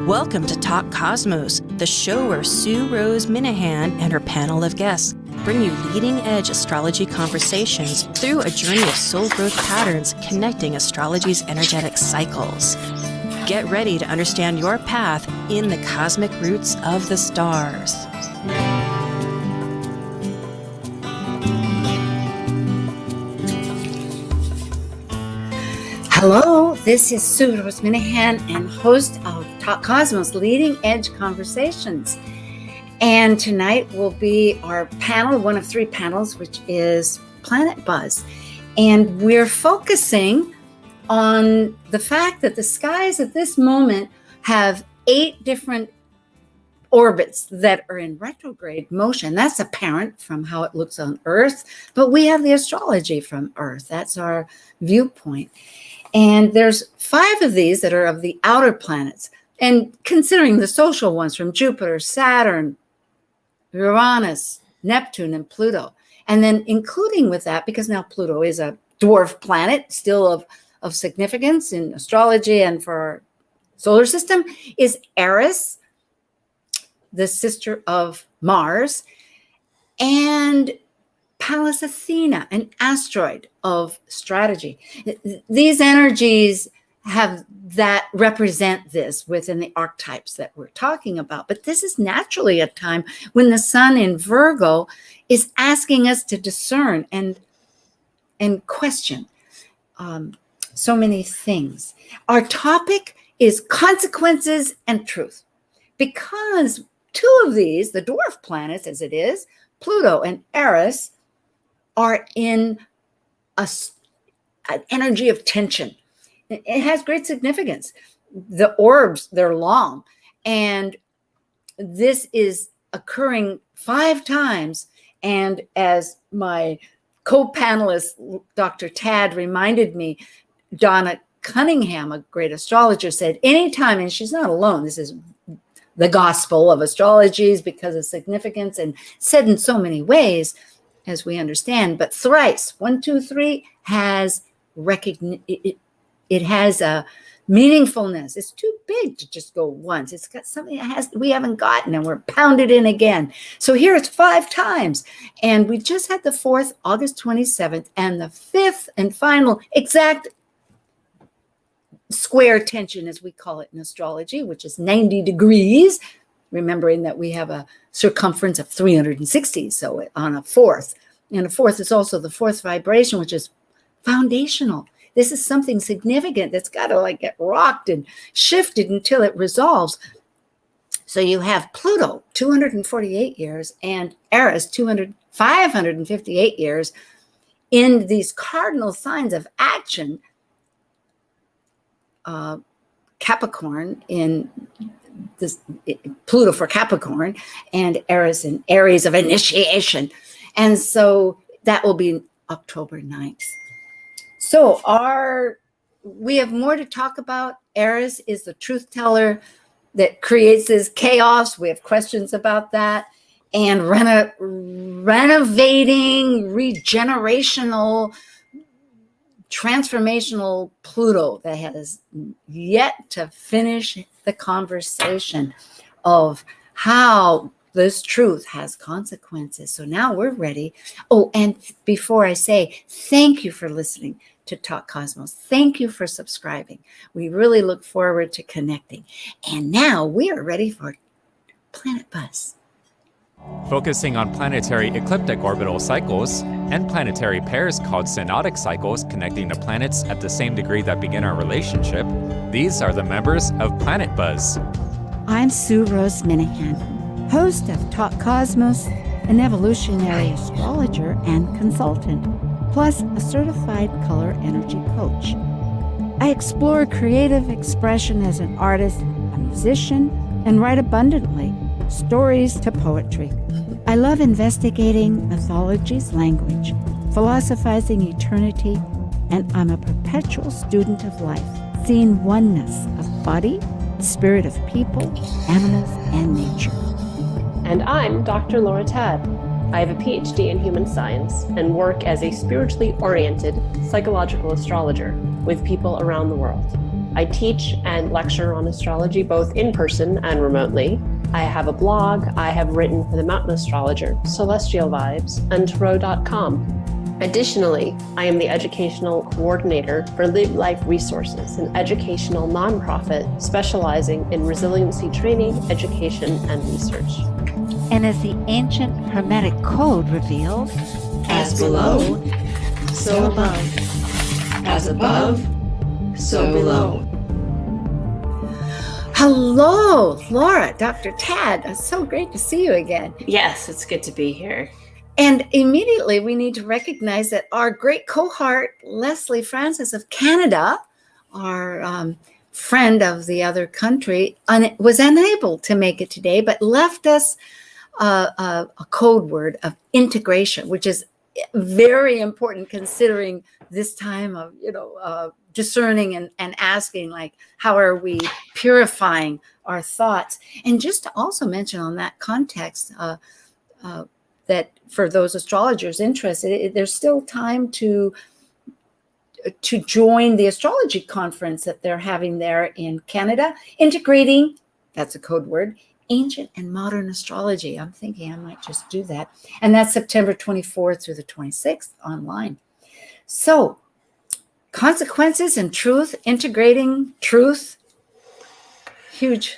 Welcome to Talk Cosmos, the show where Sue Rose Minahan and her panel of guests bring you leading-edge astrology conversations through a journey of soul growth patterns connecting astrology's energetic cycles. Get ready to understand your path in the cosmic roots of the stars. Hello, this is Sue Rose Minahan and host of Talk Cosmos Leading Edge Conversations. And tonight will be our panel, one of three panels, which is Planet Buzz. And we're focusing on the fact that the skies at this moment have 8 different orbits that are in retrograde motion. That's apparent from how it looks on Earth, but we have the astrology from Earth. That's our viewpoint. And there's 5 of these that are of the outer planets. And considering the social ones from Jupiter, Saturn, Uranus, Neptune, and Pluto. And then including with that, because now Pluto is a dwarf planet, still of significance in astrology and for our solar system, is Eris, the sister of Mars, and Pallas Athena, an asteroid of strategy. These energies have that represent this within the archetypes that we're talking about. But this is naturally a time when the sun in Virgo is asking us to discern and question so many things. Our topic is consequences and truth, because 2 of these, the dwarf planets as it is, Pluto and Eris, are in an energy of tension. It has great significance. The orbs, they're long. And this is occurring 5 times. And as my co-panelist, Dr. Tad, reminded me, Donna Cunningham, a great astrologer, said, anytime, and she's not alone, this is the gospel of astrologies because of significance and said in so many ways, as we understand, but thrice, 1, 2, 3 has it has a meaningfulness. It's too big to just go once. It's got something that we haven't gotten, and we're pounded in again. So here it's 5 times, and we just had the 4th, August 27th, and the 5th and final exact square tension, as we call it in astrology, which is 90 degrees. Remembering that we have a circumference of 360, so on a 4th. And a 4th is also the 4th vibration, which is foundational. This is something significant that's got to get rocked and shifted until it resolves. So you have Pluto, 248 years, and Eris, 558 years, in these cardinal signs of action. Capricorn in this, Pluto for Capricorn, and Eris in Aries of initiation. And so that will be October 9th. So we have more to talk about. Eris is the truth teller that creates this chaos. We have questions about that. And renovating, regenerational, transformational Pluto that has yet to finish the conversation of how this truth has consequences. So now we're ready. Oh, and before I say, thank you for listening to Talk Cosmos. Thank you for subscribing. We really look forward to connecting. And now we are ready for Planet Buzz. Focusing on planetary ecliptic orbital cycles and planetary pairs called synodic cycles connecting the planets at the same degree that begin our relationship, these are the members of Planet Buzz. I'm Sue Rose Minahan, host of Talk Cosmos, an evolutionary astrologer and consultant, plus a certified color energy coach. I explore creative expression as an artist, a musician, and write abundantly. Stories to poetry. I love investigating mythology's language, philosophizing eternity, and I'm a perpetual student of life, seeing oneness of body, spirit of people, animals, and nature. And I'm Dr. Laura Tad. I have a PhD in human science and work as a spiritually oriented psychological astrologer with people around the world. I teach and lecture on astrology both in person and remotely. I have a blog. I have written for the Mountain Astrologer, Celestial Vibes, and Tarot.com. Additionally, I am the educational coordinator for Live Life Resources, an educational nonprofit specializing in resiliency training, education, and research. And as the ancient Hermetic code reveals, As below, so above. As above, so below. Hello, Laura, Dr. Tad. It's so great to see you again. Yes, it's good to be here. And immediately we need to recognize that our great cohort, Lesley Francis of Canada, our friend of the other country, was unable to make it today, but left us a code word of integration, which is very important considering this time of, discerning and asking, like, how are we purifying our thoughts? And just to also mention on that context, that for those astrologers interested, there's still time to join the astrology conference that they're having there in Canada, integrating, that's a code word, ancient and modern astrology. I'm thinking I might just do that. And that's September 24th through the 26th online. So consequences and truth, integrating truth, huge.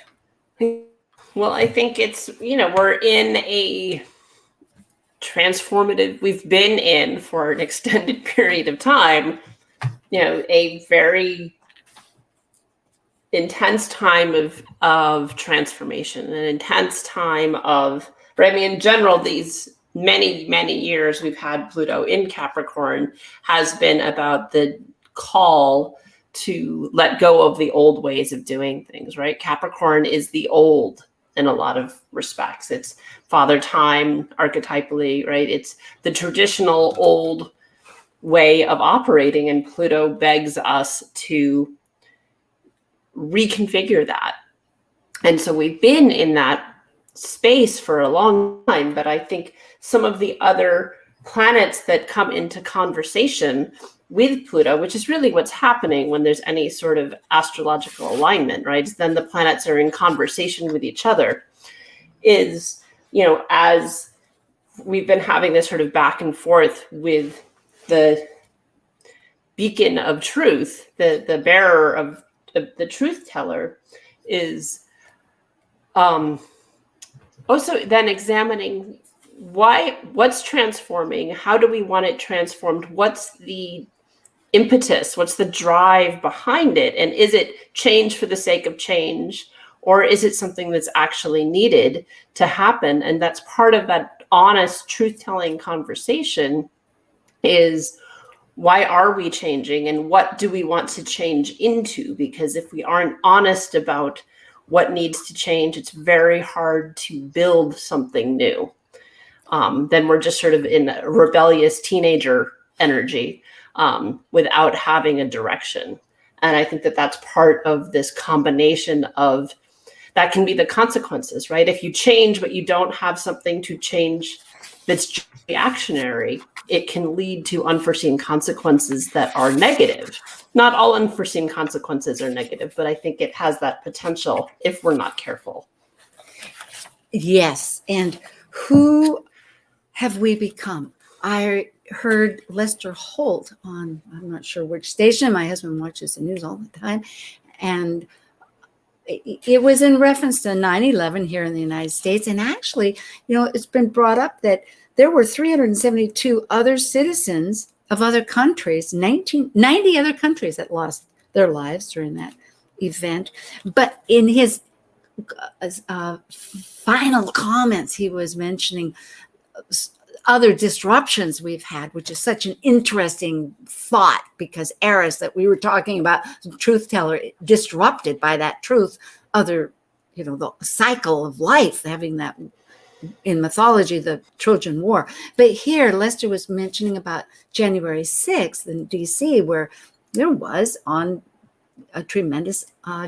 Well, I think it's, we're in a we've been in for an extended period of time, a very intense time of transformation, an intense time of, in general, these many years we've had Pluto in Capricorn has been about the call to let go of the old ways of doing things, right? Capricorn is the old in a lot of respects. It's father time archetypally, right? It's the traditional old way of operating, and Pluto begs us to reconfigure that. And so we've been in that space for a long time, but I think some of the other planets that come into conversation with Pluto, which is really what's happening when there's any sort of astrological alignment, right? Then the planets are in conversation with each other, is, as we've been having this sort of back and forth with the beacon of truth, the bearer of the truth teller, is also then examining what's transforming, how do we want it transformed, what's the impetus, what's the drive behind it, and is it change for the sake of change, or is it something that's actually needed to happen? And that's part of that honest truth-telling conversation, is why are we changing and what do we want to change into? Because if we aren't honest about what needs to change, it's very hard to build something new. Then we're just sort of in a rebellious teenager energy without having a direction. And I think that that's part of this combination of, that can be the consequences, right? If you change, but you don't have something to change that's reactionary, it can lead to unforeseen consequences that are negative. Not all unforeseen consequences are negative, but I think it has that potential if we're not careful. Yes. And who have we become? I heard Lester Holt on, I'm not sure which station, my husband watches the news all the time, and it was in reference to 9/11 here in the United States. And actually, it's been brought up that there were 372 other citizens of other countries, 90 other countries that lost their lives during that event. But in his final comments, he was mentioning other disruptions we've had, which is such an interesting thought, because Eris that we were talking about, the truth teller, disrupted by that truth, the cycle of life, having that in mythology, the Trojan War. But here, Lester was mentioning about January 6th in DC, where there was on a tremendous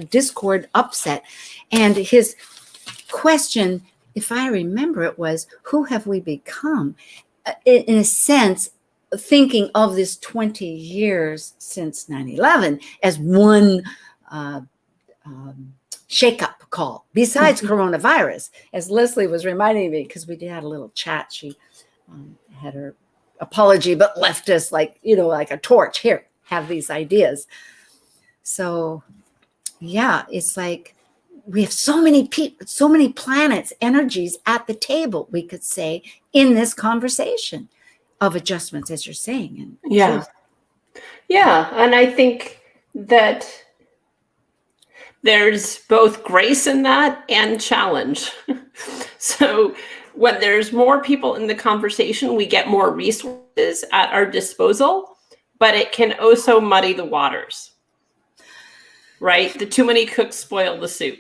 discord upset. And his question, if I remember it, was, who have we become? In a sense, thinking of this 20 years since 9/11 as one shakeup call besides coronavirus, as Lesley was reminding me, because we did had a little chat. She had her apology, but left us like, like a torch. Here, have these ideas. So yeah, it's like we have so many people, so many planets, energies at the table, we could say, in this conversation of adjustments, as you're saying. And yeah. Yeah. And I think that there's both grace in that and challenge. So when there's more people in the conversation, we get more resources at our disposal, but it can also muddy the waters, right? The too many cooks spoil the soup,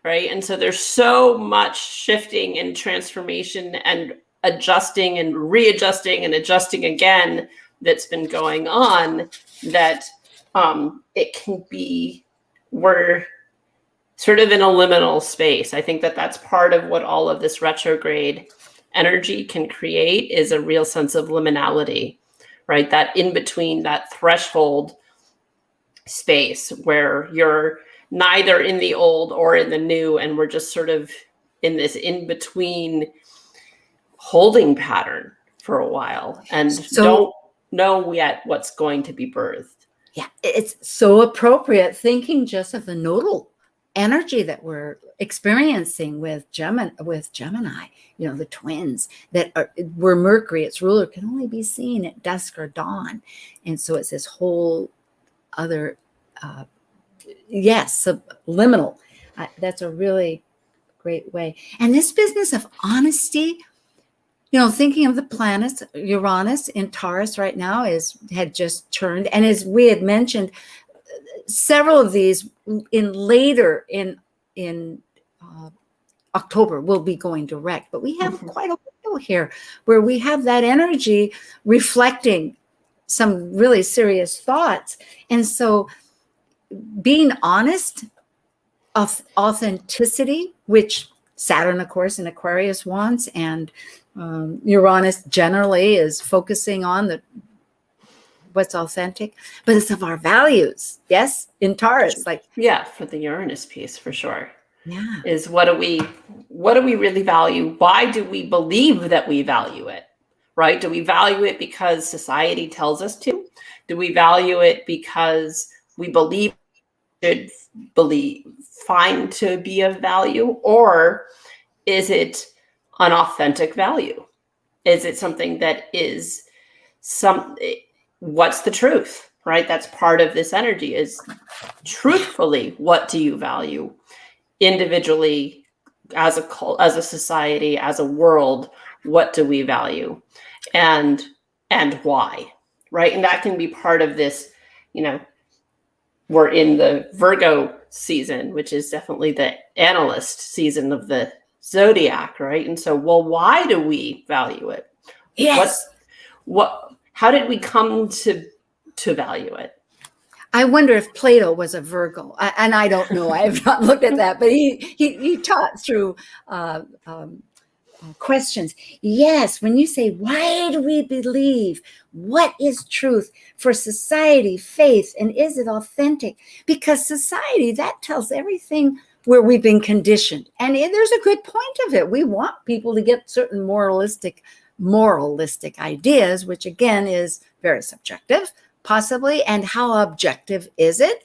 right? And so there's so much shifting and transformation and adjusting and readjusting and adjusting again that's been going on, that it can be, we're sort of in a liminal space. I think that that's part of what all of this retrograde energy can create, is a real sense of liminality, right? That in between, that threshold space where you're neither in the old or in the new, and we're just sort of in this in between holding pattern for a while, and don't know yet what's going to be birthed. Yeah, it's so appropriate, thinking just of the nodal energy that we're experiencing with Gemini, the twins that are, where Mercury, its ruler, can only be seen at dusk or dawn. And so it's this whole other, subliminal. That's a really great way. And this business of honesty, thinking of the planets, Uranus in Taurus right now had just turned. And as we had mentioned, several of these later in October will be going direct. But we have quite a window here where we have that energy reflecting some really serious thoughts. And so being honest, of authenticity, which Saturn, of course, in Aquarius wants, and Uranus generally is focusing on what's authentic, but it's of our values. Yes, in Taurus, for the Uranus piece, for sure. Yeah, is what do we really value? Why do we believe that we value it? Right? Do we value it because society tells us to? Do we value it because we believe it should find to be of value, or is it an authentic value? Is it something that is what's the truth, right? That's part of this energy, is truthfully, what do you value individually, as a society, as a world? What do we value, and why, right? And that can be part of this, we're in the Virgo season, which is definitely the analyst season of the Zodiac, right? And so, why do we value it? Yes. How did we come to value it? I wonder if Plato was a Virgo, and I don't know. I have not looked at that, but he taught through questions. Yes, when you say, why do we believe? What is truth for society, faith, and is it authentic? Because society, that tells everything where we've been conditioned. And there's a good point of it. We want people to get certain moralistic ideas, which again is very subjective, possibly. And how objective is it?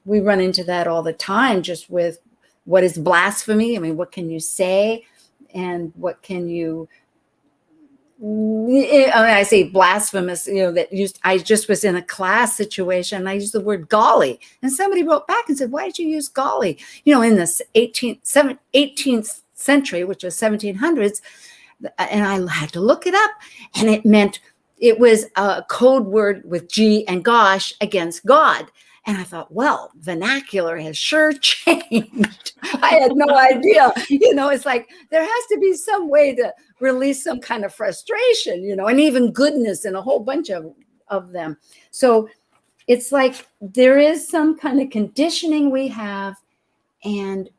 We run into that all the time, just with what is blasphemy. I mean, what can you say? And what can you, I say blasphemous, I just was in a class situation and I used the word golly. And somebody wrote back and said, why did you use golly? In the 18th century, which was 1700s. And I had to look it up. And it was a code word with G and gosh against God. And I thought, well, vernacular has sure changed. I had no idea. It's like there has to be some way to release some kind of frustration, and even goodness in a whole bunch of them. So it's like there is some kind of conditioning we have, and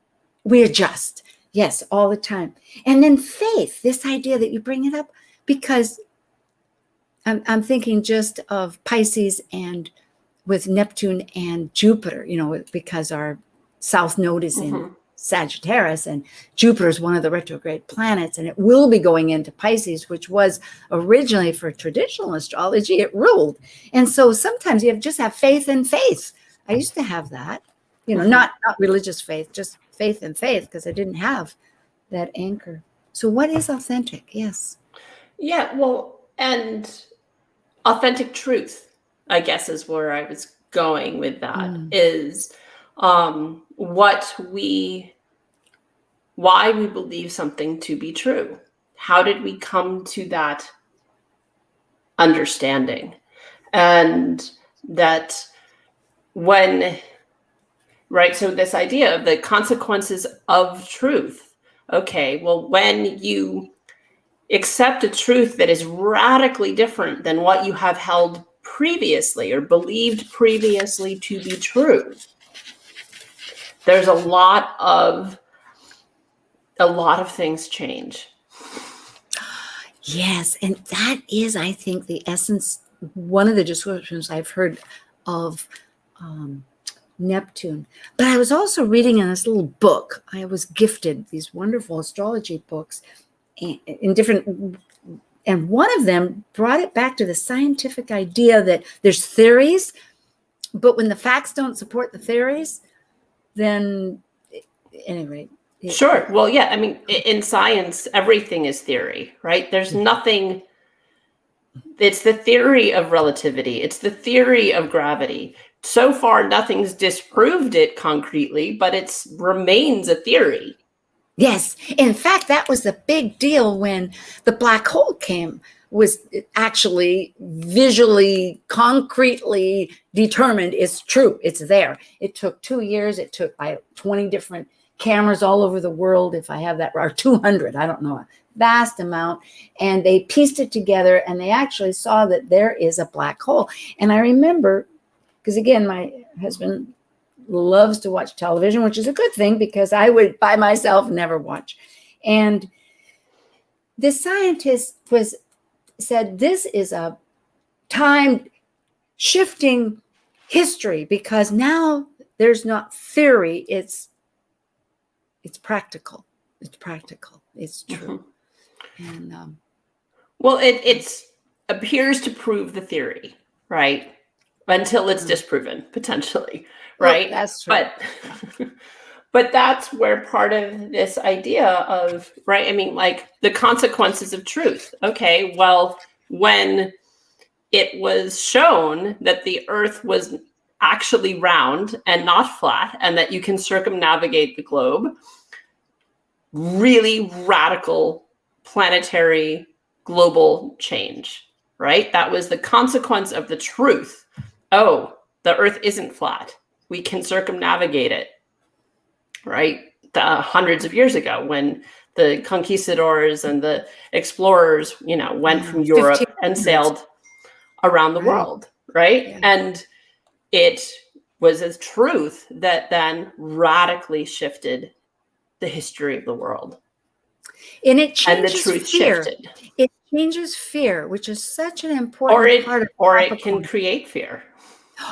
we adjust. Yes, all the time. And then faith, this idea that you bring it up, because I'm thinking just of Pisces and with Neptune and Jupiter, because our south node is in Mhm. Sagittarius, and Jupiter is one of the retrograde planets, and it will be going into Pisces, which was originally for traditional astrology, it ruled. And so sometimes you just have faith in faith. I used to have that, Mhm. not religious faith, just faith in faith, because I didn't have that anchor. So what is authentic? Yes. Yeah, well, and authentic truth, I guess, is where I was going with that, is why we believe something to be true. How did we come to that understanding? And that so this idea of the consequences of truth. Okay, well, when you accept a truth that is radically different than what you have held previously or believed previously to be true, there's a lot of things change. Yes, and that is, I think, the essence. One of the descriptions I've heard of Neptune. But I was also reading in this little book. I was gifted these wonderful astrology books in different, and one of them brought it back to the scientific idea that there's theories, but when the facts don't support the theories, then anyway. Sure. Well, yeah. I mean, in science, everything is theory, right? There's nothing. It's the theory of relativity. It's the theory of gravity. So far, nothing's disproved it concretely, but it remains a theory. Yes. In fact, that was the big deal when the black hole was actually visually, concretely determined it's true. It's there. It took 2 years. It took 20 different cameras all over the world, if I have that, or 200, I don't know, a vast amount. And they pieced it together and they actually saw that there is a black hole. And I remember, because again, my husband loves to watch television, which is a good thing because I would by myself never watch. And the scientist said, this is a time shifting history because now there's not theory, it's practical. It's practical. It's true. Mm-hmm. And well, it appears to prove the theory, right? Until it's disproven, potentially, right? Well, that's true. But that's where part of this idea of, right? I mean, like the consequences of truth. Okay, well, when it was shown that the Earth was actually round and not flat, and that you can circumnavigate the globe, really radical planetary global change, right? That was the consequence of the truth. Oh, the Earth isn't flat. We can circumnavigate it, right? Hundreds of years ago when the conquistadors and the explorers, went from Europe and sailed around the world, right? Yeah. And it was a truth that then radically shifted the history of the world. And it changes and the truth fear. Shifted. It changes fear, which is such an important part of it can create fear.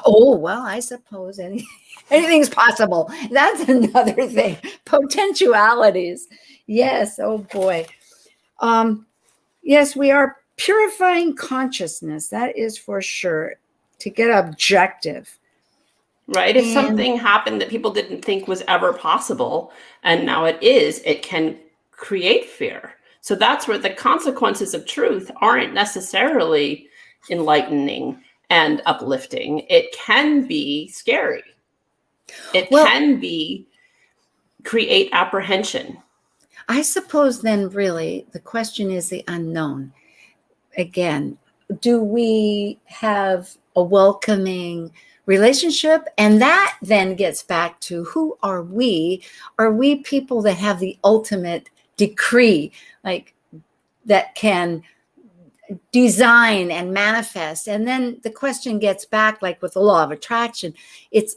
Oh, well, I suppose anything's possible. That's another thing. Potentialities. Yes. Oh boy. Yes, we are purifying consciousness. That is for sure, to get objective. Right. If something happened that people didn't think was ever possible, and now it is, it can create fear. So that's where the consequences of truth aren't necessarily enlightening and uplifting. It can be scary. It can create apprehension. I suppose then really the question is the unknown. Again, do we have a welcoming relationship? And that then gets back to, who are we? Are we people that have the ultimate decree, like that can design and manifest? And then the question gets back, like with the law of attraction, it's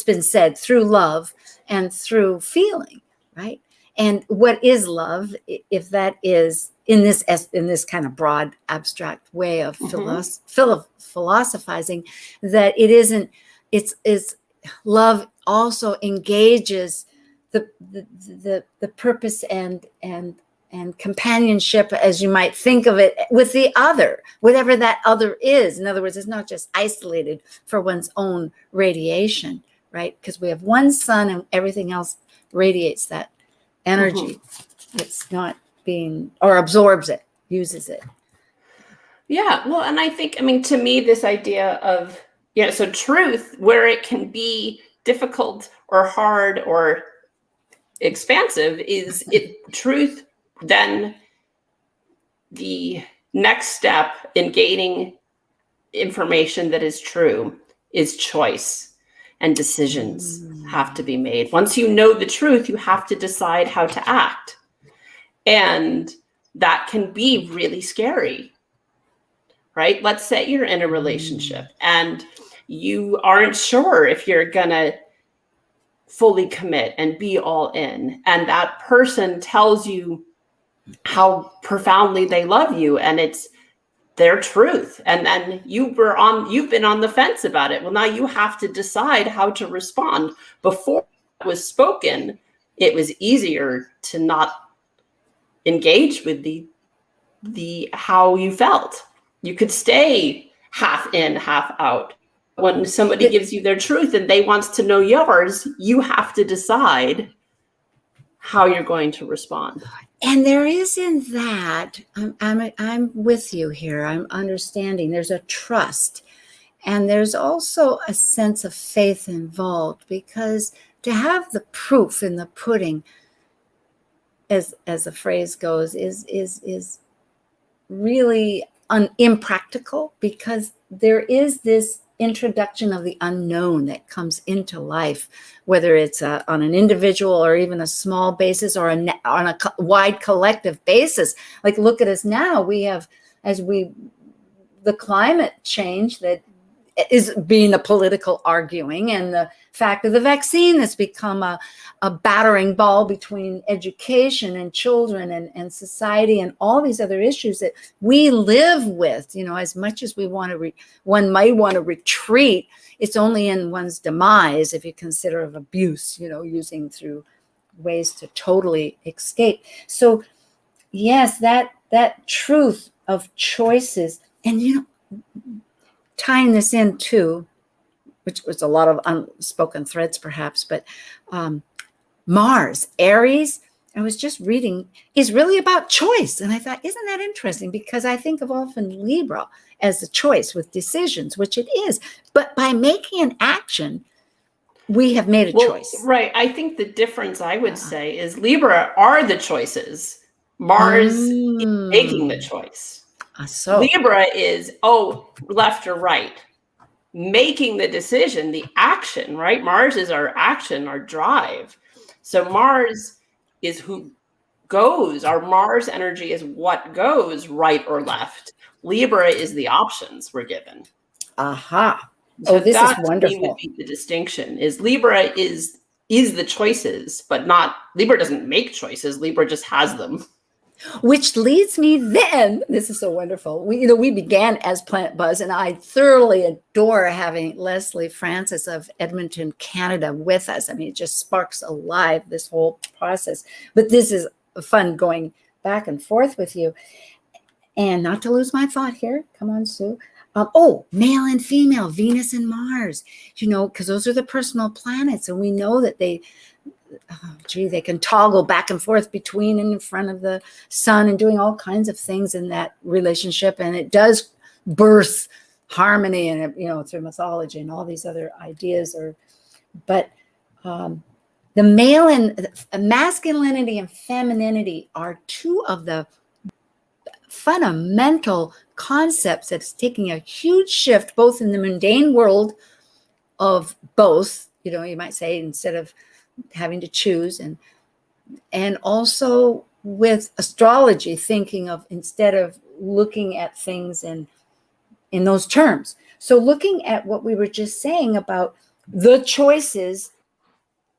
been said, through love and through feeling, right? And what is love if that is in this kind of broad abstract way of philosophizing, that it isn't, it's love also engages the purpose and companionship, as you might think of it, with the other, whatever that other is. In other words, it's not just isolated for one's own radiation, right? Because we have one sun and everything else radiates that energy. It's not being, or absorbs it, uses it. Yeah, well, and I think, I mean, to me, this idea of, so truth, where it can be difficult or hard or expansive, is it truth. Then the next step in gaining information that is true is choice, and decisions have to be made. Once you know the truth, you have to decide how to act. And that can be really scary, right? Let's say you're in a relationship and you aren't sure if you're gonna fully commit and be all in. And that person tells you how profoundly they love you, and it's their truth. And then you've been on the fence about it. Well, now you have to decide how to respond. Before it was spoken, it was easier to not engage with the how you felt. You could stay half in, half out. When somebody gives you their truth and they want to know yours, you have to decide how you're going to respond. And there is in that, I'm with you here. I'm understanding. There's a trust, and there's also a sense of faith involved, because to have the proof in the pudding, as the phrase goes, is really impractical, because there is this introduction of the unknown that comes into life, whether it's on an individual or even a small basis, or on a wide collective basis. Like, look at us now. We have, the climate change that is being a political arguing, and the fact of the vaccine that's become a battering ball between education and children and society, and all these other issues that we live with. As much as we want to, one might want to retreat, it's only in one's demise if you consider of abuse, using through ways to totally escape. So yes, that truth of choices, and tying this in too, which was a lot of unspoken threads perhaps, but Mars, Eris, I was just reading, is really about choice. And I thought, isn't that interesting? Because I think of often Libra as a choice with decisions, which it is. But by making an action, we have made a choice. Right. I think the difference, I would say, is Libra are the choices. Mars is making the choice. So Libra is, left or right. Making the decision, the action, right? Mars is our action, our drive. So Mars is who goes. Our Mars energy is what goes, right or left. Libra is the options we're given. Aha. So this is wonderful. Would be the distinction is Libra is the choices, but not, Libra doesn't make choices. Libra just has them. Which leads me then, this is so wonderful. We began as Planet Buzz, and I thoroughly adore having Lesley Francis of Edmonton, Canada with us. I mean, it just sparks alive this whole process. But this is fun going back and forth with you. And not to lose my thought here. Come on, Sue. Male and female, Venus and Mars, because those are the personal planets. And we know that they can toggle back and forth between and in front of the sun and doing all kinds of things in that relationship. And it does birth harmony and, through mythology and all these other ideas. But the male and masculinity and femininity are two of the fundamental concepts that's taking a huge shift, both in the mundane world of both, you might say, instead of having to choose, and also with astrology, thinking of, instead of looking at things in those terms. So looking at what we were just saying about the choices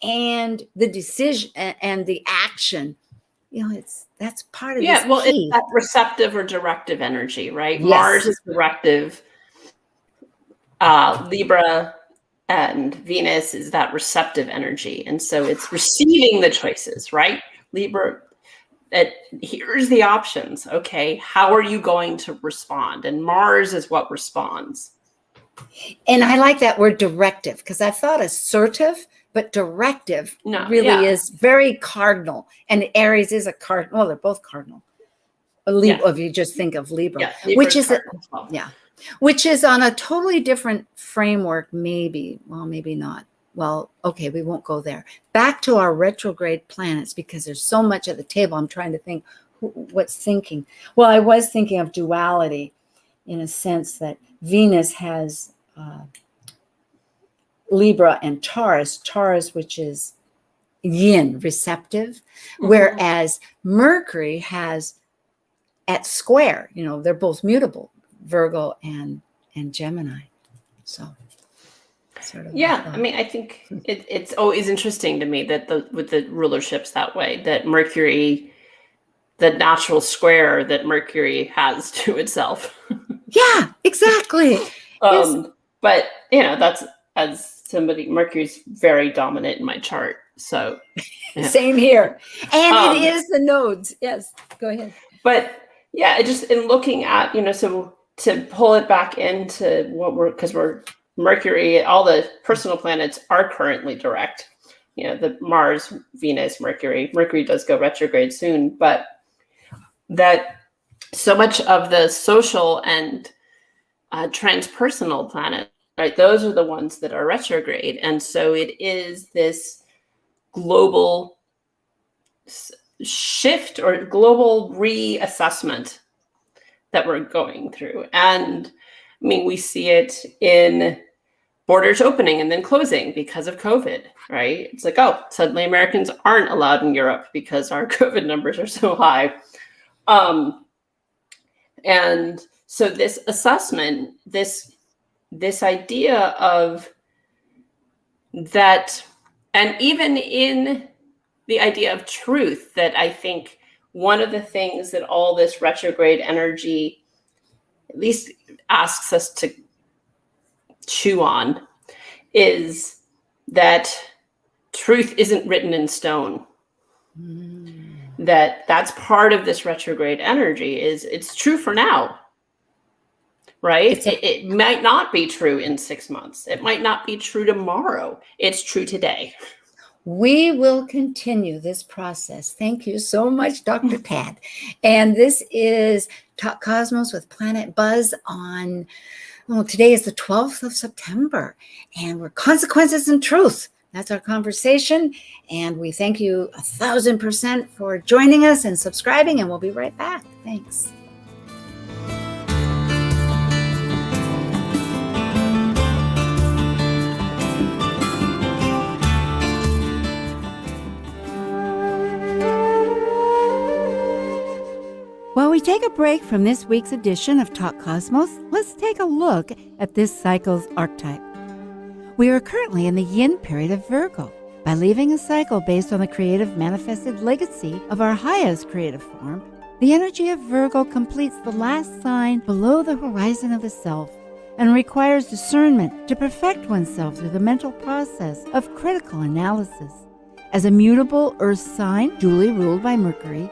and the decision and the action that's part of Yeah, this well, it's key. that receptive or directive energy, right? Yes. Mars is directive. Libra and Venus is that receptive energy. And so it's receiving the choices, right? Libra, here's the options. Okay, how are you going to respond? And Mars is what responds. And I like that word directive, because I thought assertive, but directive is very cardinal. And Aries is a cardinal. Well, they're both cardinal. If you just think of Libra, which is which is on a totally different framework, maybe. Well, maybe not. Well, okay, we won't go there. Back to our retrograde planets, because there's so much at the table. I'm trying to think what's thinking. Well, I was thinking of duality in a sense that Venus has Libra and Taurus, which is yin, receptive, whereas Mercury has at square, they're both mutable, Virgo and Gemini. So sort of. Yeah, I mean, I think it's always interesting to me that with the rulerships that way, that Mercury, the natural square that Mercury has to itself. Yeah, exactly. But that's, as somebody, Mercury's very dominant in my chart. So same here. And it is the nodes. Yes, go ahead. But yeah, just in looking at, so to pull it back into because we're Mercury, all the personal planets are currently direct. The Mars, Venus, Mercury. Mercury does go retrograde soon, but that so much of the social and transpersonal planet, right? Those are the ones that are retrograde. And so it is this global shift or global reassessment that we're going through. And I mean, we see it in borders opening and then closing because of COVID, right? It's like, oh, suddenly Americans aren't allowed in Europe because our COVID numbers are so high. And so this assessment, this idea of that, and even in the idea of truth, that I think one of the things that all this retrograde energy at least asks us to chew on is that truth isn't written in stone. That's part of this retrograde energy, is it's true for now, right? It might not be true in 6 months. It might not be true tomorrow. It's true today. We will continue this process. Thank you so much, Dr. Tad. And this is Talk Cosmos with Planet Buzz on, today is the 12th of September, and we're Consequences and Truth. That's our conversation. And we thank you 1,000% for joining us and subscribing, and we'll be right back. Thanks. While we take a break from this week's edition of Talk Cosmos, let's take a look at this cycle's archetype. We are currently in the yin period of Virgo. By leaving a cycle based on the creative manifested legacy of our highest creative form, the energy of Virgo completes the last sign below the horizon of the self and requires discernment to perfect oneself through the mental process of critical analysis. As a mutable earth sign duly ruled by Mercury,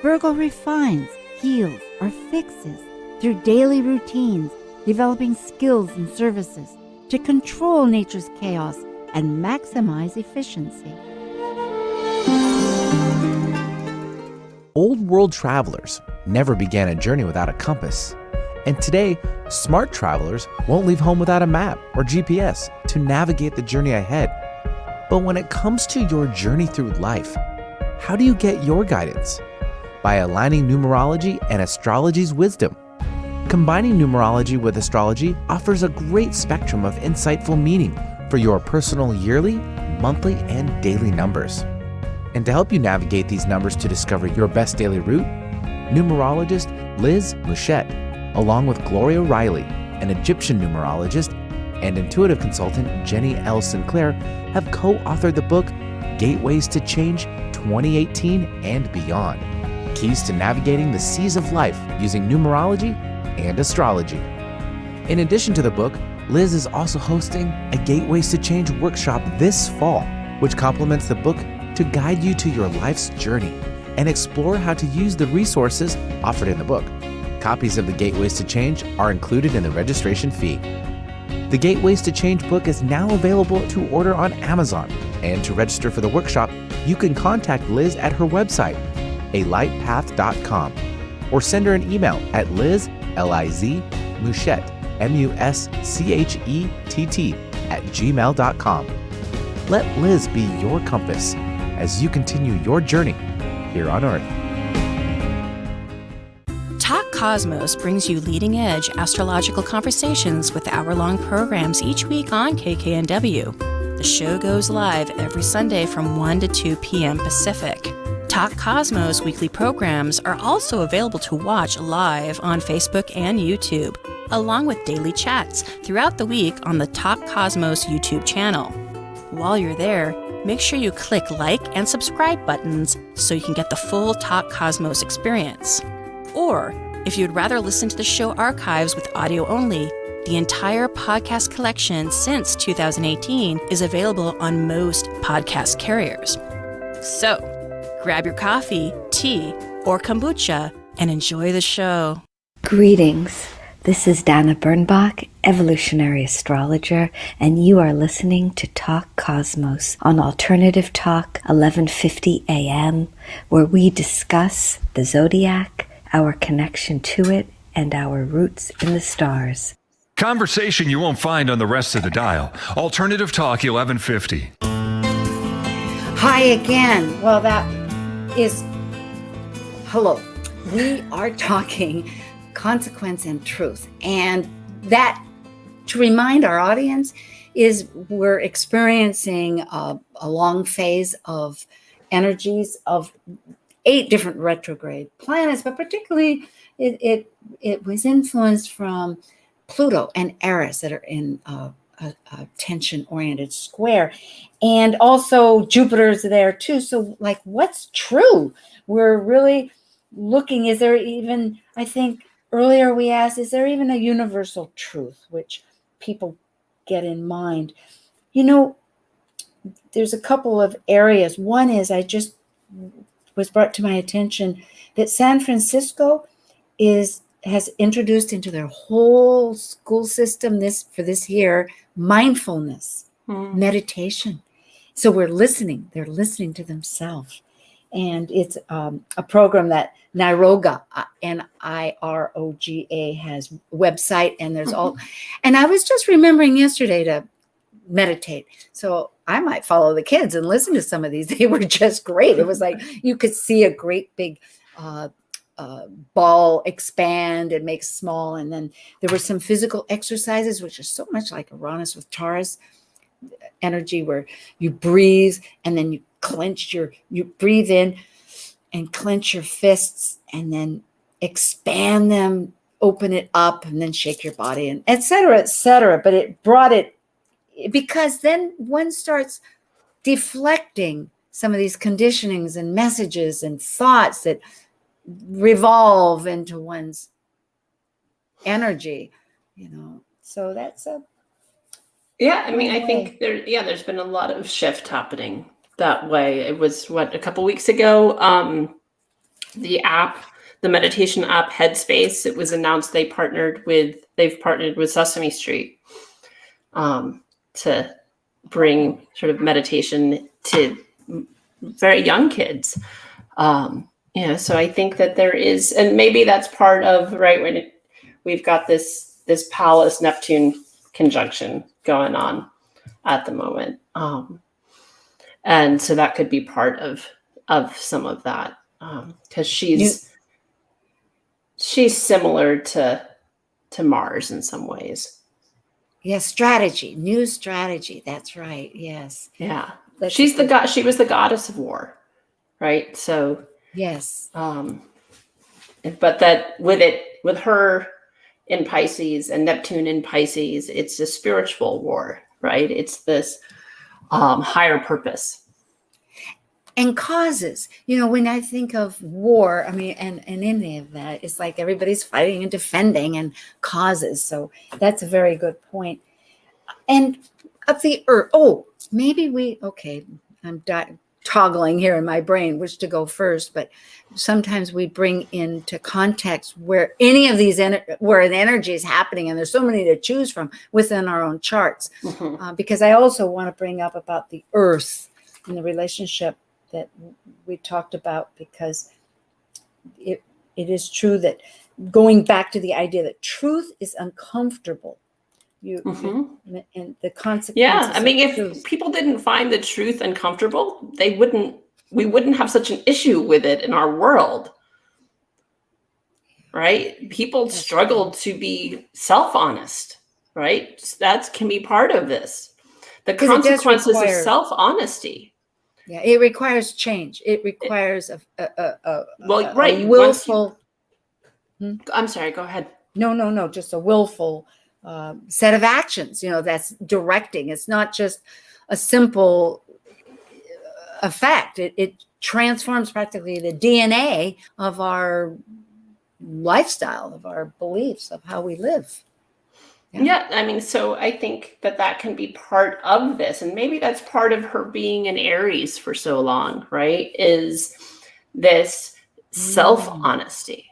Virgo refines, heals, or fixes through daily routines, developing skills and services to control nature's chaos and maximize efficiency. Old world travelers never began a journey without a compass. And today, smart travelers won't leave home without a map or GPS to navigate the journey ahead. But when it comes to your journey through life, how do you get your guidance? By aligning numerology and astrology's wisdom. Combining numerology with astrology offers a great spectrum of insightful meaning for your personal yearly, monthly, and daily numbers. And to help you navigate these numbers to discover your best daily route, numerologist Liz Luchette, along with Gloria Riley, an Egyptian numerologist, and intuitive consultant Jenny L. Sinclair have co-authored the book Gateways to Change 2018 and Beyond. Keys to navigating the seas of life using numerology and astrology. In addition to the book, Liz is also hosting a Gateways to Change workshop this fall, which complements the book to guide you to your life's journey and explore how to use the resources offered in the book. Copies of the Gateways to Change are included in the registration fee. The Gateways to Change book is now available to order on Amazon, and to register for the workshop, you can contact Liz at her website, alightpath.com, or send her an email at Liz, L-I-Z, Muschett, M-U-S-C-H-E-T-T, @gmail.com. Let Liz be your compass as you continue your journey here on Earth. Talk Cosmos brings you leading-edge astrological conversations with hour-long programs each week on KKNW. The show goes live every Sunday from 1 to 2 p.m. Pacific. Talk Cosmos weekly programs are also available to watch live on Facebook and YouTube, along with daily chats throughout the week on the Talk Cosmos YouTube channel. While you're there, make sure you click like and subscribe buttons so you can get the full Talk Cosmos experience. Or, if you'd rather listen to the show archives with audio only, the entire podcast collection since 2018 is available on most podcast carriers. So, grab your coffee, tea, or kombucha and enjoy the show. Greetings. This is Dana Birnbach, Evolutionary Astrologer, and you are listening to Talk Cosmos on Alternative Talk 1150 AM, where we discuss the Zodiac, our connection to it, and our roots in the stars. Conversation you won't find on the rest of the dial. Alternative Talk 1150. Hi again. Well, that is hello. We are talking consequence and truth. And that, to remind our audience, is we're experiencing a long phase of energies of 8 different retrograde planets, but particularly it was influenced from Pluto and Eris that are in a tension-oriented square. And also Jupiter's there too. So like, what's true? We're really looking, is there even, I think earlier we asked, is there even a universal truth which people get in mind? You know, there's a couple of areas. One is, I just was brought to my attention that San Francisco has introduced into their whole school system for this year, mindfulness, meditation. So they're listening to themselves. And it's a program that Niroga, Niroga, has website, and there's all, and I was just remembering yesterday to meditate. So I might follow the kids and listen to some of these. They were just great. It was like you could see a great big ball expand and make small. And then there were some physical exercises, which are so much like Uranus with Taurus energy, where you breathe and then you breathe in and clench your fists and then expand them, open it up, and then shake your body, and et cetera, but it brought it, because then one starts deflecting some of these conditionings and messages and thoughts that revolve into one's energy, so that's I mean, I think there's been a lot of shift happening that way. It was a couple weeks ago, the meditation app Headspace, it was announced they've partnered with Sesame Street to bring sort of meditation to very young kids. So I think that there is, and maybe that's part of, right, when we've got this Pallas Neptune conjunction going on at the moment. And so that could be part of some of that, because she's similar to Mars in some ways. Yes, new strategy. That's right. Yes. Yeah. She was the goddess of war, right? So yes. But that with her in Pisces and Neptune in Pisces, it's a spiritual war, right? It's this higher purpose. and causes. When I think of war, I mean, and any of that, it's like everybody's fighting and defending and causes. So that's a very good point. And of the earth, I'm toggling here in my brain which to go first, but sometimes we bring into context where any of these where an energy is happening, and there's so many to choose from within our own charts. Because I also want to bring up about the earth and the relationship that we talked about, because it is true that, going back to the idea that truth is uncomfortable, and the consequences. Yeah, I mean, if truth. people didn't find the truth uncomfortable, we wouldn't have such an issue with it in our world, right? People struggle to be self-honest, right? That can be part of this. The consequences of self-honesty. Yeah, it requires change. It requires a willful. I'm sorry, go ahead. No, just a willful set of actions, that's directing. It's not just a simple effect. It transforms practically the DNA of our lifestyle, of our beliefs, of how we live. Yeah, I mean, so I think that can be part of this. And maybe that's part of her being in Aries for so long, right? Is this self-honesty,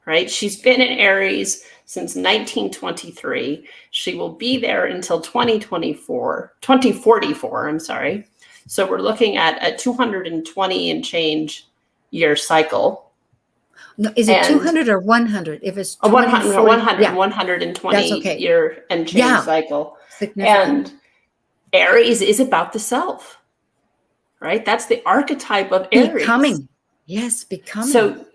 right? She's been in Aries since 1923. She will be there until 2044, I'm sorry. So we're looking at a 220 and change year cycle. No, is it 200 or 100? If it's 120 year and change cycle. And Aries is about the self, right? That's the archetype of Aries. Becoming. Yes, becoming. So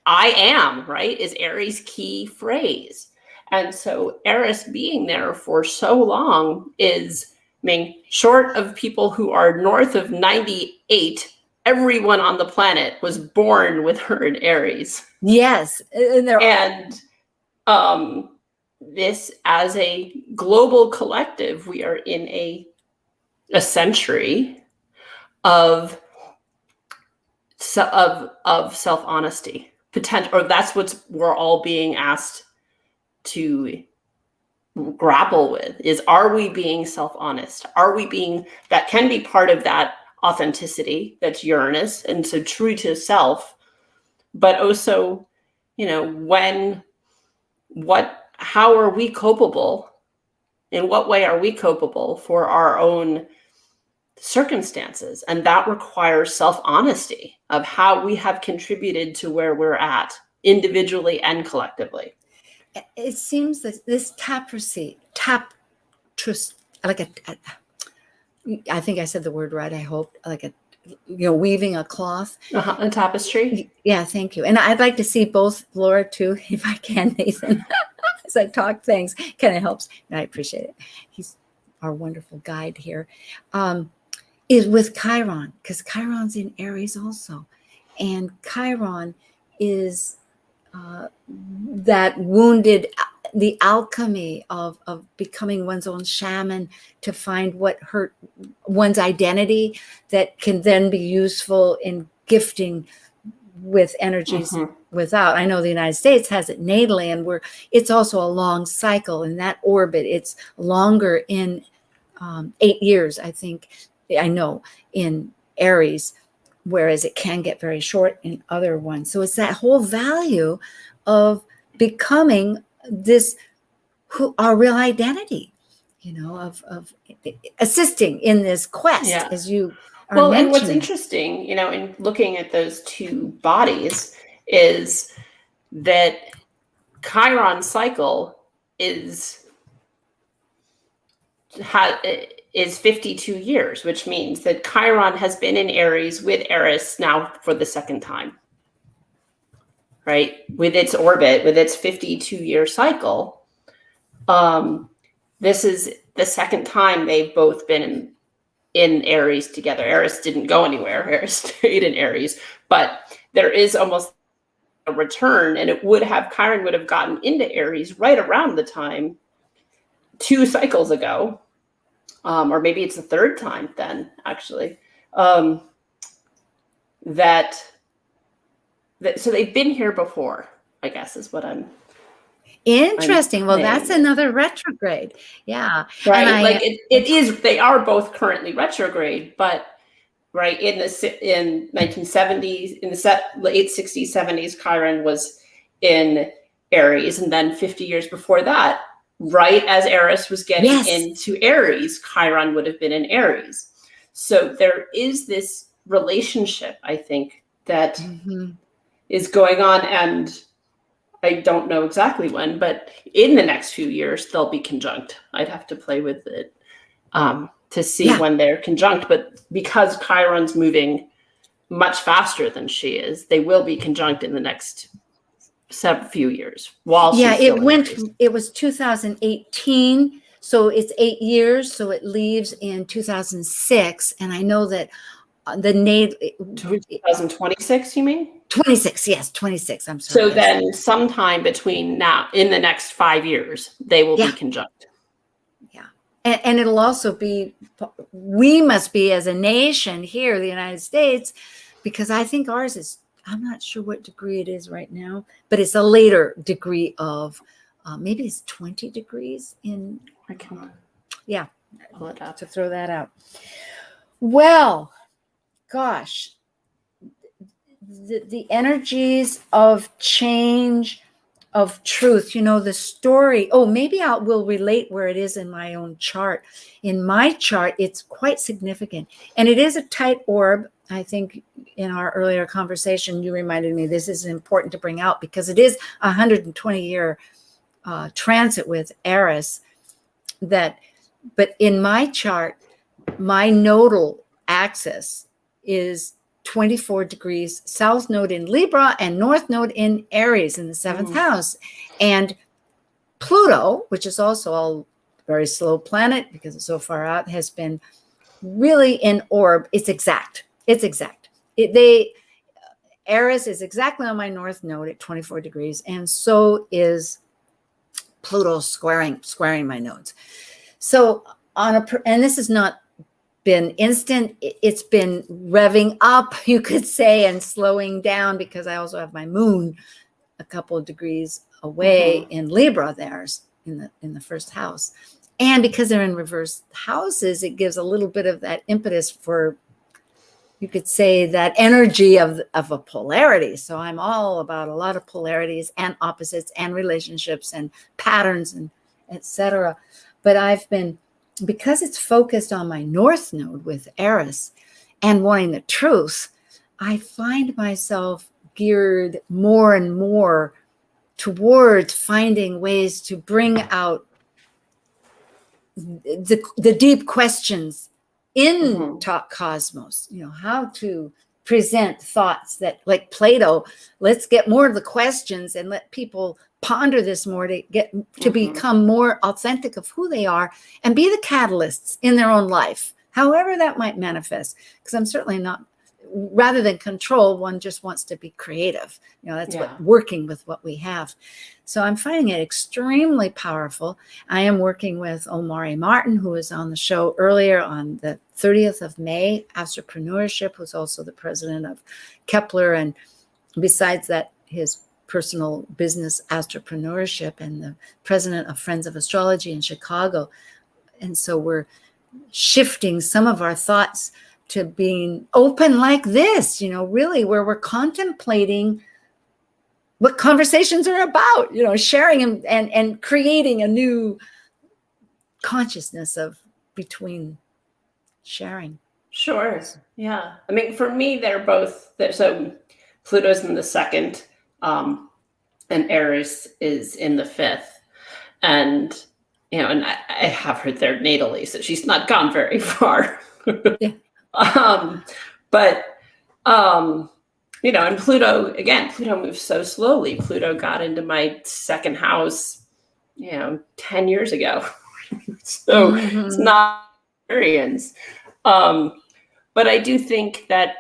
I am, right, is Aries' key phrase. And so Eris being there for so long is, I mean, short of people who are north of 98, everyone on the planet was born with her in Aries. Yes. And this, as a global collective, we are in a century of self-honesty. Or that's what we're all being asked to grapple with, is, are we being self-honest? Are we being, that can be part of that authenticity, that's Uranus, and so true to self, but also, how are we culpable? In what way are we culpable for our own circumstances? And that requires self-honesty of how we have contributed to where we're at, individually and collectively. It seems that this I think I said the word right, I hope, like weaving a cloth. A tapestry. Yeah, thank you. And I'd like to see both, Laura, too, if I can, Nathan, as I talk things, kind of helps. And I appreciate it. He's our wonderful guide here. Is with Chiron, because Chiron's in Aries also. And Chiron is that wounded, the alchemy of becoming one's own shaman to find what hurt one's identity that can then be useful in gifting with energies without. I know the United States has it natally, and it's also a long cycle in that orbit. It's longer in 8 years, I think, I know, in Aries, whereas it can get very short in other ones. So it's that whole value of becoming this, our real identity, of assisting in this quest, as you are mentioning. And what's interesting, in looking at those two bodies, is that Chiron cycle is 52 years, which means that Chiron has been in Aries with Eris now for the second time, right? With its orbit, with its 52-year cycle. This is the second time they've both been in Aries together. Eris didn't go anywhere. Eris stayed in Aries, but there is almost a return, and Chiron would have gotten into Aries right around the time 2 cycles ago. Or maybe it's the third time then, actually. so they've been here before, I guess is what I'm Interesting. Well, saying. that's another retrograde. Yeah. Right. And Like it is, they are both currently retrograde, but right in 1970s, in the late 60s, 70s, Chiron was in Aries. And then 50 years before that, right as Eris was getting into Aries, Chiron would have been in Aries. So there is this relationship, I think, that is going on. And I don't know exactly when, but in the next few years, they'll be conjunct. I'd have to play with it to see when they're conjunct. But because Chiron's moving much faster than she is, they will be conjunct in the next few years. While it was 2018, so it's 8 years. So it leaves in 2006, and I know that the 2026. You mean? 26, yes, 26. I'm sorry. So then sometime between now, in the next 5 years, they will be conjunct. Yeah. And it'll also be, we must be as a nation here, the United States, because I think ours is, I'm not sure what degree it is right now, but it's a later degree of, maybe it's 20 degrees in, pull it up to throw that out. Well, gosh. The energies of change, of truth, the story. Oh, maybe we'll relate where it is in my own chart. In my chart, it's quite significant. And it is a tight orb. I think in our earlier conversation, you reminded me this is important to bring out because it is a 120-year transit with Eris. But in my chart, my nodal axis is 24 degrees, south node in Libra and north node in Aries in the seventh house. And Pluto, which is also a very slow planet because it's so far out, has been really in orb. It's exact. Eris is exactly on my north node at 24 degrees. And so is Pluto squaring my nodes. So and this is not been instant, it's been revving up, you could say, and slowing down because I also have my moon a couple of degrees away in Libra, there's in the first house. And because they're in reverse houses, it gives a little bit of that impetus for, you could say, that energy of a polarity. So I'm all about a lot of polarities and opposites and relationships and patterns and etc. But I've been, because it's focused on my north node with Eris and wanting the truth, I find myself geared more and more towards finding ways to bring out the deep questions in Talk Cosmos, how to present thoughts that, like Plato, let's get more of the questions and let people ponder this more to get to become more authentic of who they are and be the catalysts in their own life, however that might manifest. Because I'm certainly not, rather than control, one just wants to be creative. That's what working with what we have. So I'm finding it extremely powerful. I am working with Omari Martin, who was on the show earlier on the 30th of May, Astropreneurship, who's also the president of Kepler. And besides that, his personal business Astropreneurship and the president of Friends of Astrology in Chicago. And so we're shifting some of our thoughts to being open like this, really where we're contemplating what conversations are about, sharing and creating a new consciousness of between sharing. Sure. Yeah. I mean, for me, they're both, so Pluto's in the second, and Eris is in the fifth. And, and I have her there natally, so she's not gone very far. Yeah. And Pluto moves so slowly. Pluto got into my second house, 10 years ago. So it's not experience. But I do think that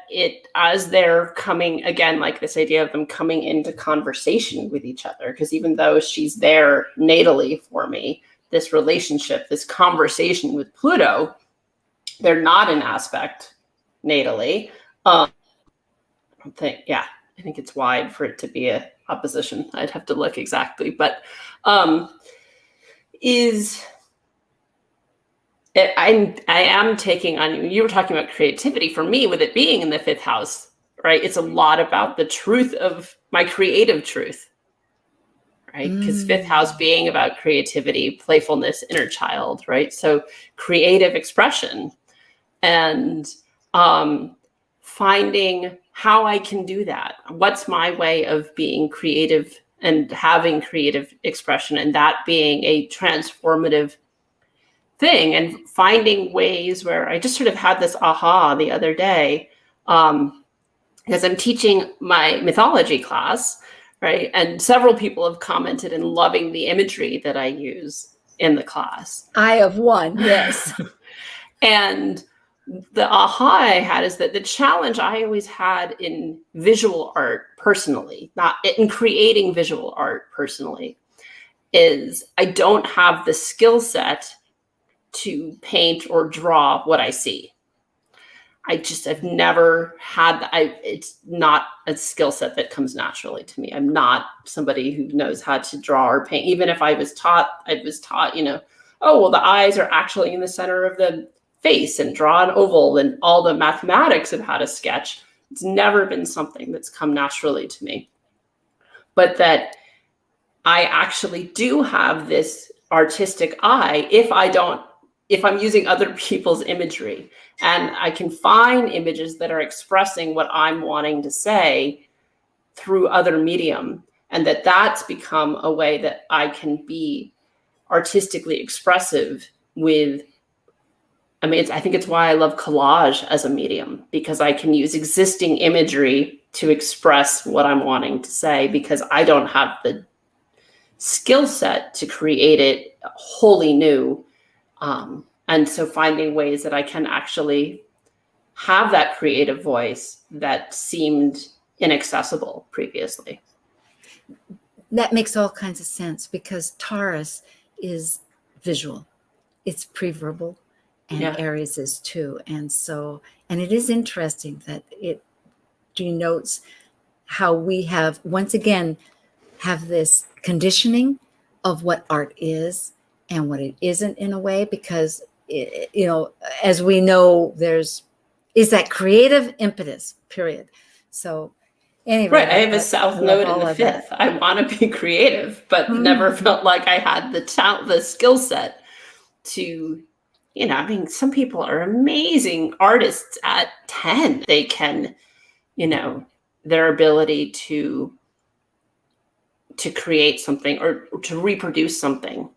as they're coming, again, like this idea of them coming into conversation with each other, because even though she's there natally for me, this relationship, this conversation with Pluto, they're not an aspect natally. don't think, yeah, I think it's wide for it to be a opposition. I'd have to look exactly, but I am taking on, you were talking about creativity. For me, with it being in the 5th house, right? It's a lot about the truth of my creative truth, right? Because 5th house being about creativity, playfulness, inner child, right? So creative expression and finding how I can do that. What's my way of being creative and having creative expression, and that being a transformative thing, and finding ways where I just sort of had this aha the other day, because I'm teaching my mythology class, right? And several people have commented and loving the imagery that I use in the class. I have one, yes. And the aha I had is that the challenge I always had in visual art personally, not in creating visual art personally, is I don't have the skill set to paint or draw what I see. I've never had that. It's not a skill set that comes naturally to me. I'm not somebody who knows how to draw or paint. Even if I was taught, oh, well, the eyes are actually in the center of the face and draw an oval and all the mathematics of how to sketch. It's never been something that's come naturally to me. But that I actually do have this artistic eye if I'm using other people's imagery, and I can find images that are expressing what I'm wanting to say through other medium, and that's become a way that I can be artistically expressive with. I think it's why I love collage as a medium, because I can use existing imagery to express what I'm wanting to say, because I don't have the skill set to create it wholly new. And so finding ways that I can actually have that creative voice that seemed inaccessible previously. That makes all kinds of sense, because Taurus is visual. It's preverbal, and Eris is too. And it is interesting that it denotes how we have, once again, have this conditioning of what art is and what it isn't, in a way, because as we know, is that creative impetus, period. So anyway, right, I have a south node in the 5th. I want to be creative, but never felt like I had the skill set to, some people are amazing artists at 10. They can, their ability to create something or to reproduce something.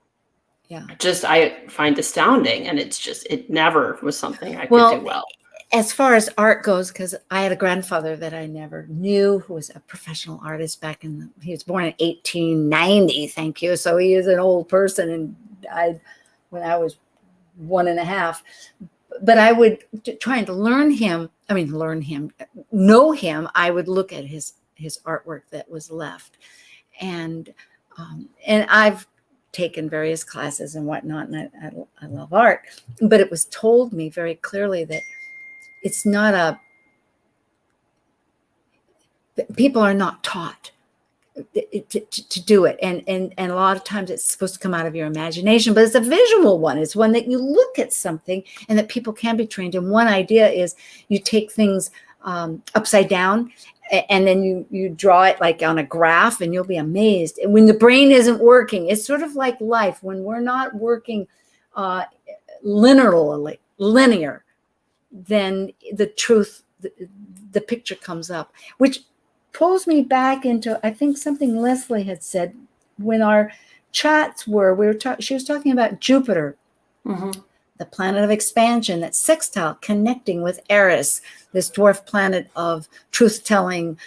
Yeah. I find astounding. And it never was something I could do well. As far as art goes, because I had a grandfather that I never knew who was a professional artist he was born in 1890, thank you. So he is an old person and died when I was 1.5. But I would, trying to know him, I would look at his artwork that was left. And I've taken various classes and whatnot, and I love art, but it was told me very clearly that it's not people are not taught to do it. And a lot of times it's supposed to come out of your imagination, but it's a visual one. It's one that you look at something and that people can be trained. And one idea is you take things upside down, and then you draw it like on a graph, and you'll be amazed. And when the brain isn't working, it's sort of like life. When we're not working linear, then the truth, the picture comes up, which pulls me back into, I think, something Lesley had said when our chats she was talking about Jupiter, the planet of expansion, that sextile connecting with Eris, this dwarf planet of truth-telling,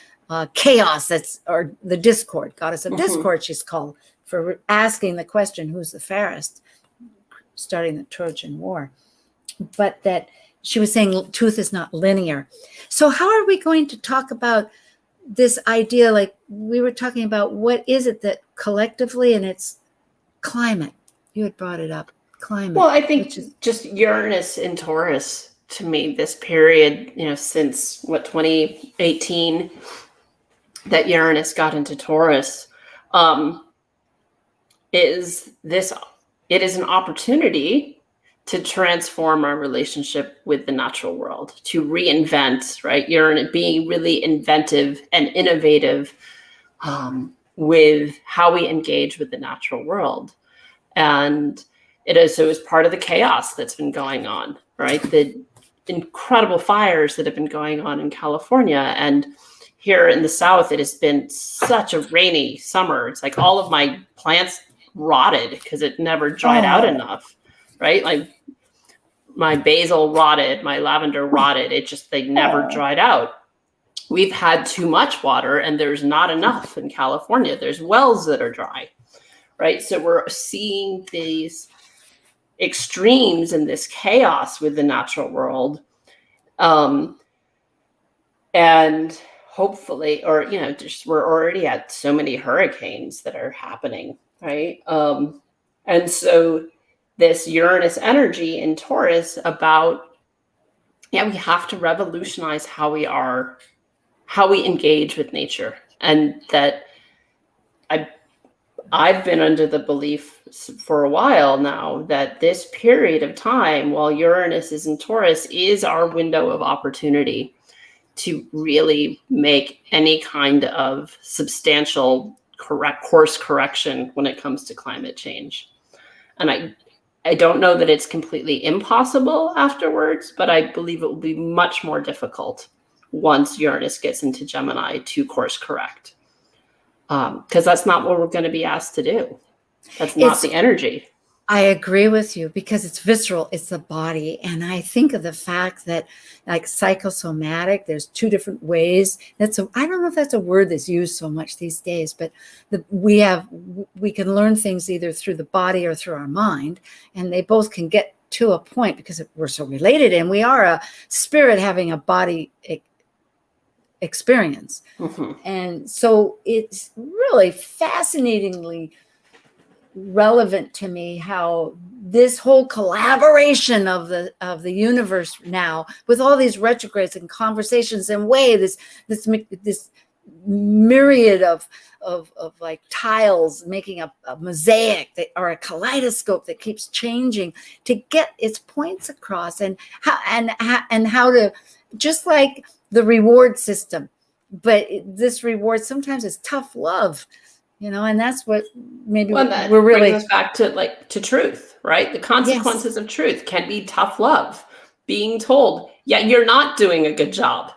chaos, or the discord, goddess of discord, she's called, for asking the question, who's the fairest, starting the Trojan War. But that she was saying truth is not linear. So how are we going to talk about this idea? Like we were talking about, what is it that collectively, and it's climate. You had brought it up. Climate. Well, I think just Uranus in Taurus to me, this period, since 2018, that Uranus got into Taurus, it is an opportunity to transform our relationship with the natural world, to reinvent, right? Uranus being really inventive and innovative with how we engage with the natural world. And it is part of the chaos that's been going on, right? The incredible fires that have been going on in California. And here in the South, it has been such a rainy summer. It's like all of my plants rotted because it never dried out enough, right? Like my basil rotted, my lavender rotted. They never dried out. We've had too much water and there's not enough in California. There's wells that are dry, right? So we're seeing these extremes in this chaos with the natural world. And hopefully, we're already at so many hurricanes that are happening, right? And so this Uranus energy in Taurus about, we have to revolutionize how we engage with nature. And that I've been under the belief for a while now that this period of time while Uranus is in Taurus is our window of opportunity to really make any kind of substantial course correction when it comes to climate change. And I don't know that it's completely impossible afterwards, but I believe it will be much more difficult once Uranus gets into Gemini to course correct. Because that's not what we're going to be asked to do. That's not the energy. I agree with you because it's visceral, it's the body. And I think of the fact that like psychosomatic, there's two different ways. I don't know if that's a word that's used so much these days, but we can learn things either through the body or through our mind. And they both can get to a point because we're so related and we are a spirit having a body experience. Mm-hmm. And so it's really fascinatingly relevant to me how this whole collaboration of the universe now with all these retrogrades and conversations and this myriad of like tiles making a mosaic or a kaleidoscope that keeps changing to get its points across, and how to, just like the reward system, but this reward sometimes is tough love. And that's what maybe we're really brings us back to truth, right? The consequences of truth can be tough love. Being told, you're not doing a good job.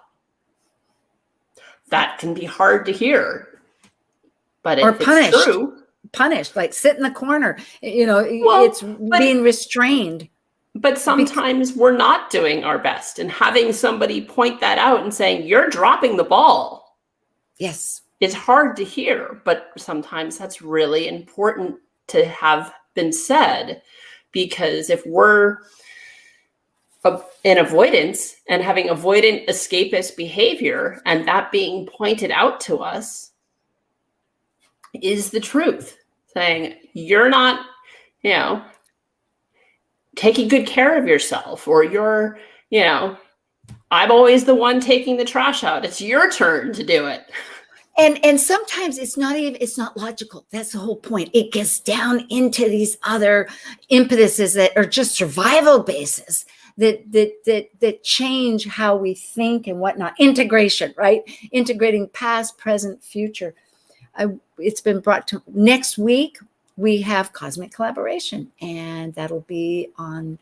That can be hard to hear. But if it's true, punished, like sit in the corner, it's being restrained. But sometimes we're not doing our best, and having somebody point that out and saying, you're dropping the ball. Yes. It's hard to hear, but sometimes that's really important to have been said, because if we're in avoidance and having avoidant escapist behavior, and that being pointed out to us is the truth, saying you're not, taking good care of yourself, or you're, I'm always the one taking the trash out. It's your turn to do it. And sometimes it's not logical. That's the whole point. It gets down into these other impetuses that are just survival bases that change how we think and whatnot. Integration, right? Integrating past, present, future. It's been brought to next week. We have Cosmic Collaboration, and that'll be on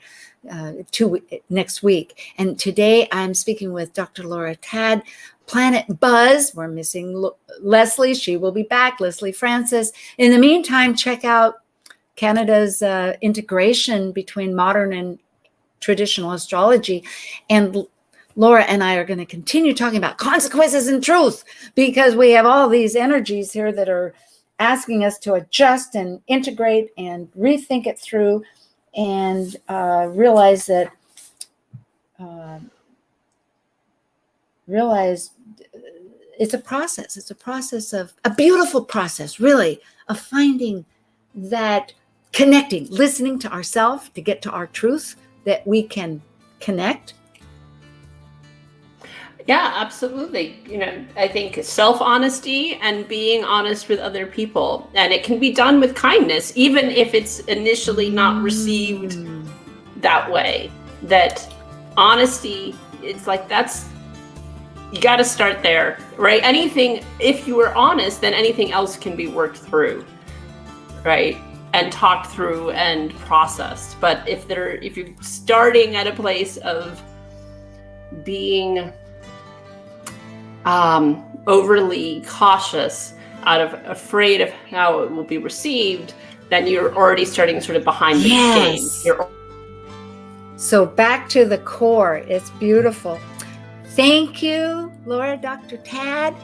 next week. And today I'm speaking with Dr. Laura Tad, Planet Buzz. We're missing Lesley. She will be back, Lesley Francis. In the meantime, check out Canada's integration between modern and traditional astrology. And Laura and I are going to continue talking about consequences and truth, because we have all these energies here that are asking us to adjust and integrate and rethink it through, and realize that it's a process. It's a process of a beautiful process, really, of finding that connecting, listening to ourselves to get to our truth, that we can connect Yeah, absolutely. I think self-honesty and being honest with other people. And it can be done with kindness, even if it's initially not received that way. That honesty, it's like you got to start there, right? Anything, if you are honest, then anything else can be worked through, right? And talked through and processed. But if you're starting at a place of being overly cautious, out of afraid of how it will be received, then you're already starting sort of behind the game. So back to the core. It's beautiful. Thank you, Laura, Dr. Tad,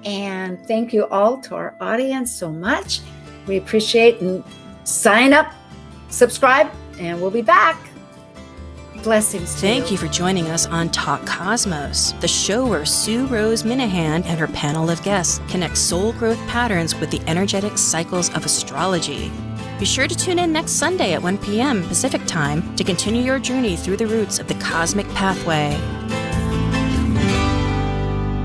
and thank you all to our audience so much. We appreciate, and sign up, subscribe, and we'll be back. Blessings to Thank you for joining us on Talk Cosmos, the show where Sue Rose Minahan and her panel of guests connect soul growth patterns with the energetic cycles of astrology. Be sure to tune in next Sunday at 1 p.m. Pacific Time to continue your journey through the roots of the cosmic pathway.